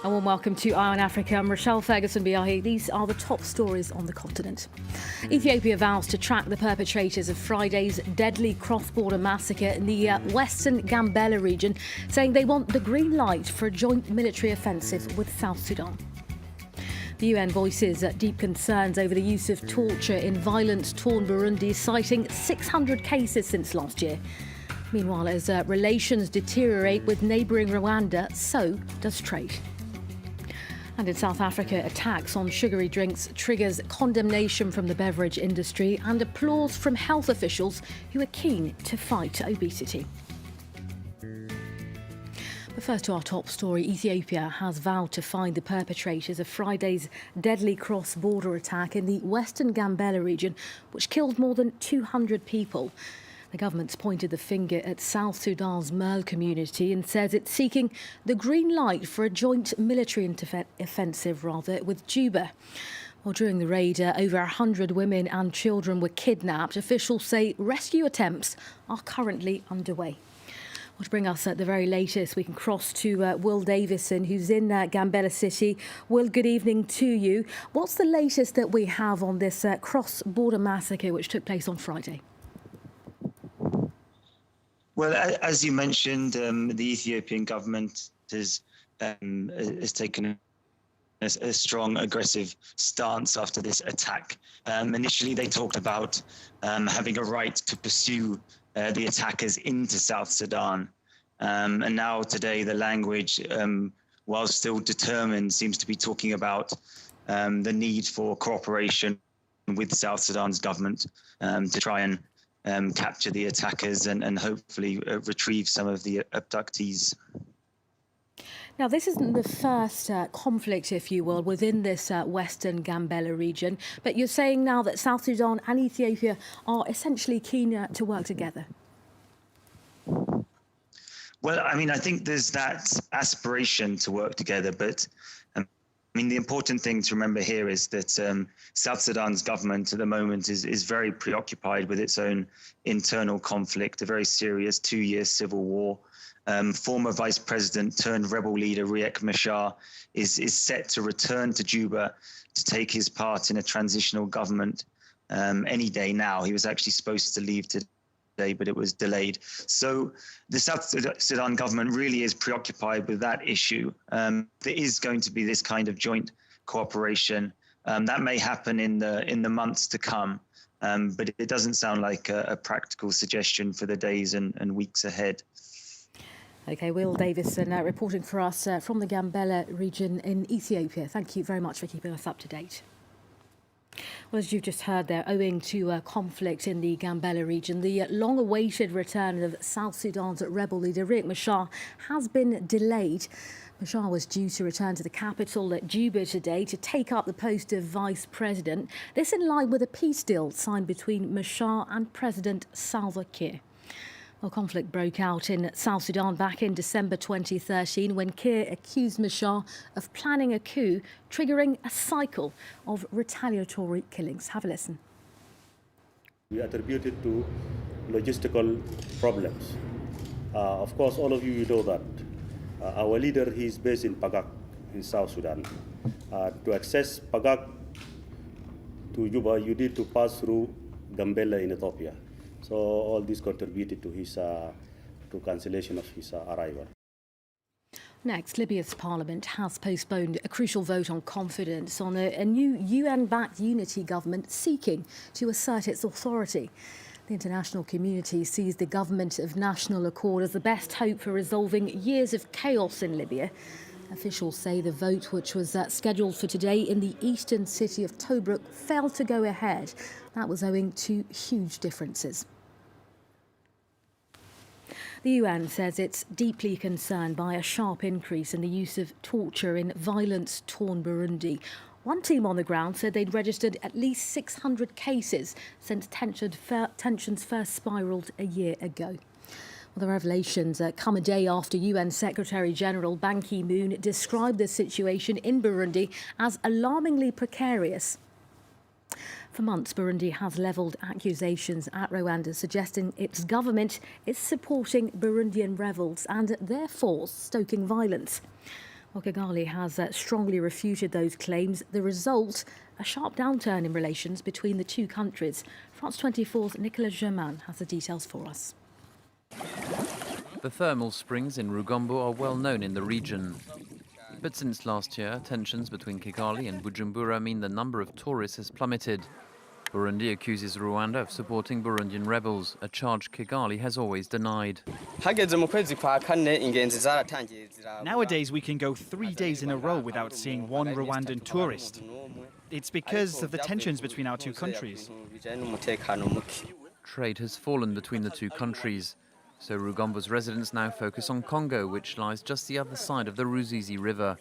A warm welcome to Eye on Africa. I'm Rochelle Ferguson-Biahi. These are the top stories on the continent. Ethiopia vows to track the perpetrators of Friday's deadly cross-border massacre in the western Gambella region, saying they want the green light for a joint military offensive with South Sudan. The UN voices deep concerns over the use of torture in violence-torn Burundi, citing 600 cases since last year. Meanwhile, as relations deteriorate with neighbouring Rwanda, so does trade. And in South Africa, attacks on sugary drinks triggers condemnation from the beverage industry and applause from health officials who are keen to fight obesity. But first to our top story, Ethiopia has vowed to find the perpetrators of Friday's deadly cross-border attack in the western Gambella region, which killed more than 200 people. The government's pointed the finger at South Sudan's Merle community and says it's seeking the green light for a joint military offensive with Juba. Well, during the raid, over 100 women and children were kidnapped. Officials say rescue attempts are currently underway. Well, to bring us at the very latest, we can cross to Will Davison, who's in Gambella City. Will, good evening to you. What's the latest that we have on this cross-border massacre which took place on Friday? Well, as you mentioned, the Ethiopian government has taken a strong, aggressive stance after this attack. Initially, they talked about having a right to pursue the attackers into South Sudan. And now today, the language, while still determined, seems to be talking about the need for cooperation with South Sudan's government to try and capture the attackers and hopefully retrieve some of the abductees. Now, this isn't the first conflict, if you will, within this western Gambella region, but you're saying now that South Sudan and Ethiopia are essentially keen to work together. Well, I mean, I think there's that aspiration to work together, but I mean, the important thing to remember here is that South Sudan's government at the moment is very preoccupied with its own internal conflict, a very serious 2-year civil war. Former vice president turned rebel leader Riek Machar is set to return to Juba to take his part in a transitional government any day now. He was actually supposed to leave today, but it was delayed. So the South Sudan government really is preoccupied with that issue. There is going to be this kind of joint cooperation. That may happen in the months to come, but it doesn't sound like a practical suggestion for the days and weeks ahead. OK, Will Davison reporting for us from the Gambella region in Ethiopia. Thank you very much for keeping us up to date. Well, as you've just heard there, owing to conflict in the Gambella region, the long-awaited return of South Sudan's rebel leader Riek Machar has been delayed. Machar was due to return to the capital at Juba today to take up the post of vice president. This in line with a peace deal signed between Machar and President Salva Kiir. Well, conflict broke out in South Sudan back in December 2013 when Kiir accused Machar of planning a coup, triggering a cycle of retaliatory killings. Have a listen. We attribute it to logistical problems. Of course, all of you know that our leader, he is based in Pagak in South Sudan. To access Pagak to Juba, you need to pass through Gambella in Ethiopia. So all this contributed to his to cancellation of his arrival. Next, Libya's parliament has postponed a crucial vote on confidence on a new UN-backed unity government seeking to assert its authority. The international community sees the government of national accord as the best hope for resolving years of chaos in Libya. Officials say the vote, which was scheduled for today in the eastern city of Tobruk, failed to go ahead. That was owing to huge differences. The UN says it's deeply concerned by a sharp increase in the use of torture in violence-torn Burundi. One team on the ground said they'd registered at least 600 cases since tensions first spiralled a year ago. Well, the revelations come a day after UN Secretary-General Ban Ki-moon described the situation in Burundi as alarmingly precarious. For months, Burundi has levelled accusations at Rwanda, suggesting its government is supporting Burundian rebels and therefore stoking violence. Well, Kigali has strongly refuted those claims. The result, a sharp downturn in relations between the two countries. France 24's Nicolas Germain has the details for us. The thermal springs in Rugombo are well known in the region. But since last year, tensions between Kigali and Bujumbura mean the number of tourists has plummeted. Burundi accuses Rwanda of supporting Burundian rebels, a charge Kigali has always denied. Nowadays, we can go 3 days in a row without seeing one Rwandan tourist. It's because of the tensions between our two countries. Trade has fallen between the two countries. So Rugombo's residents now focus on Congo, which lies just the other side of the Ruzizi River.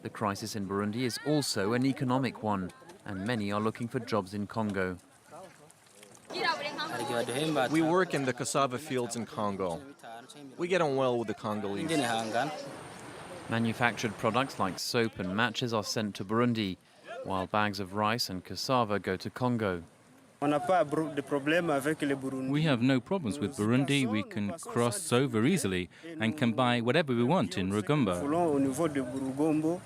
The crisis in Burundi is also an economic one, and many are looking for jobs in Congo. We work in the cassava fields in Congo. We get on well with the Congolese. Manufactured products like soap and matches are sent to Burundi, while bags of rice and cassava go to Congo. We have no problems with Burundi. We can cross over easily and can buy whatever we want in Rugombo.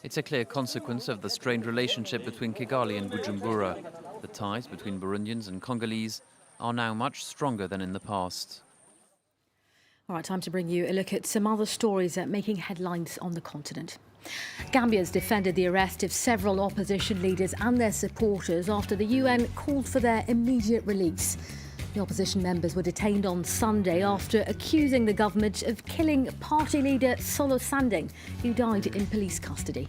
It's a clear consequence of the strained relationship between Kigali and Bujumbura. The ties between Burundians and Congolese are now much stronger than in the past. All right, time to bring you a look at some other stories making headlines on the continent. Gambia's defended the arrest of several opposition leaders and their supporters after the UN called for their immediate release. The opposition members were detained on Sunday after accusing the government of killing party leader Solo Sanding, who died in police custody.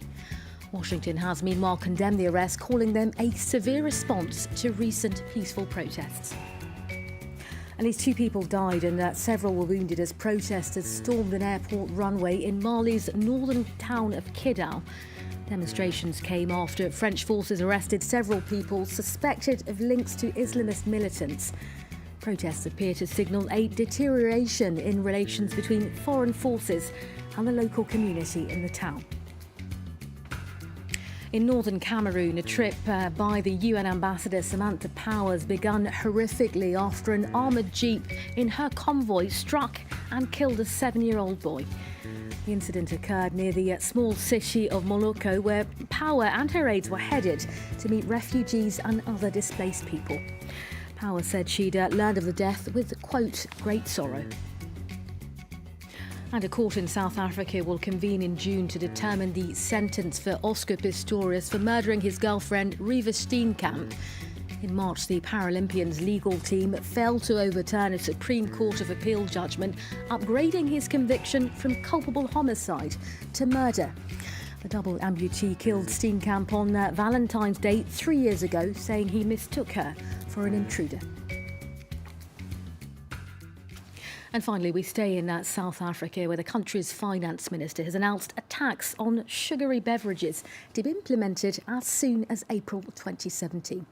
Washington has meanwhile condemned the arrest, calling them a severe response to recent peaceful protests. At least 2 people died and several were wounded as protesters stormed an airport runway in Mali's northern town of Kidal. Demonstrations came after French forces arrested several people suspected of links to Islamist militants. Protests appear to signal a deterioration in relations between foreign forces and the local community in the town. In northern Cameroon, a trip by the UN ambassador Samantha Power begun horrifically after an armoured jeep in her convoy struck and killed a 7-year-old boy. The incident occurred near the small city of Moloko, where Power and her aides were headed to meet refugees and other displaced people. Power said she'd learned of the death with, quote, great sorrow. And a court in South Africa will convene in June to determine the sentence for Oscar Pistorius for murdering his girlfriend Reeva Steenkamp. In March, the Paralympians' legal team failed to overturn a Supreme Court of Appeal judgment upgrading his conviction from culpable homicide to murder. The double amputee killed Steenkamp on Valentine's Day 3 years ago, saying he mistook her for an intruder. And finally, we stay in South Africa, where the country's finance minister has announced a tax on sugary beverages to be implemented as soon as April 2017.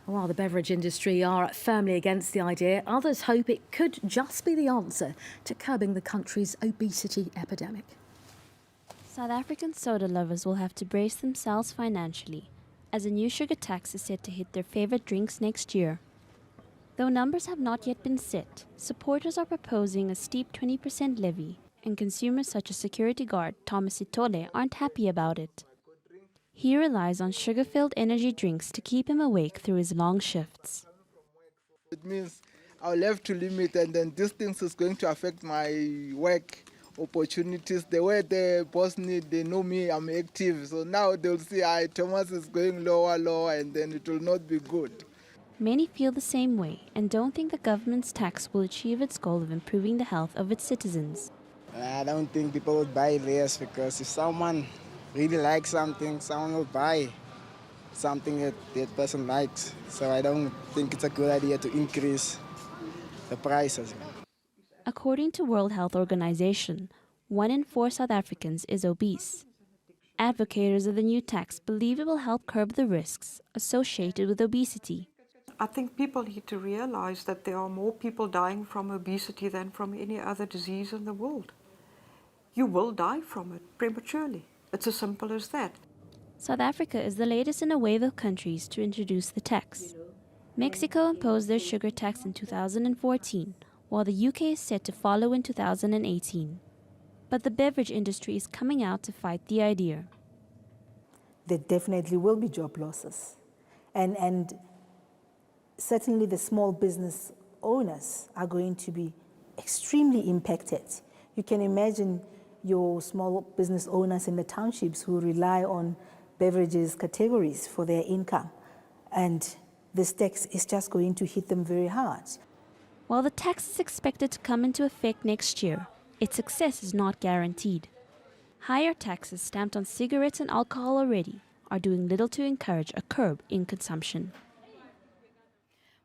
While the beverage industry are firmly against the idea, others hope it could just be the answer to curbing the country's obesity epidemic. South African soda lovers will have to brace themselves financially, as a new sugar tax is set to hit their favourite drinks next year. Though numbers have not yet been set, supporters are proposing a steep 20% levy, and consumers such as security guard Thomas Itole aren't happy about it. He relies on sugar-filled energy drinks to keep him awake through his long shifts. It means I'll have to limit, and then these things is going to affect my work opportunities. The way the boss need, they know me, I'm active. So now they'll see, Thomas is going lower, and then it will not be good. Many feel the same way and don't think the government's tax will achieve its goal of improving the health of its citizens. I don't think people would buy this, because if someone really likes something, someone will buy something that person likes. So I don't think it's a good idea to increase the prices. According to World Health Organization, 1 in 4 South Africans is obese. Advocates of the new tax believe it will help curb the risks associated with obesity. I think people need to realize that there are more people dying from obesity than from any other disease in the world. You will die from it prematurely. It's as simple as that. South Africa is the latest in a wave of countries to introduce the tax. Mexico imposed their sugar tax in 2014, while the UK is set to follow in 2018. But the beverage industry is coming out to fight the idea. There definitely will be job losses. And certainly the small business owners are going to be extremely impacted. You can imagine your small business owners in the townships who rely on beverages categories for their income. And this tax is just going to hit them very hard. While the tax is expected to come into effect next year, its success is not guaranteed. Higher taxes stamped on cigarettes and alcohol already are doing little to encourage a curb in consumption.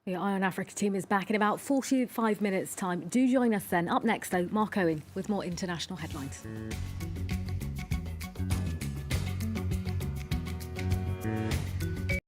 The Eye on Africa team is back in about 45 minutes' time. Do join us then. Up next, though, Mark Owen with more international headlines.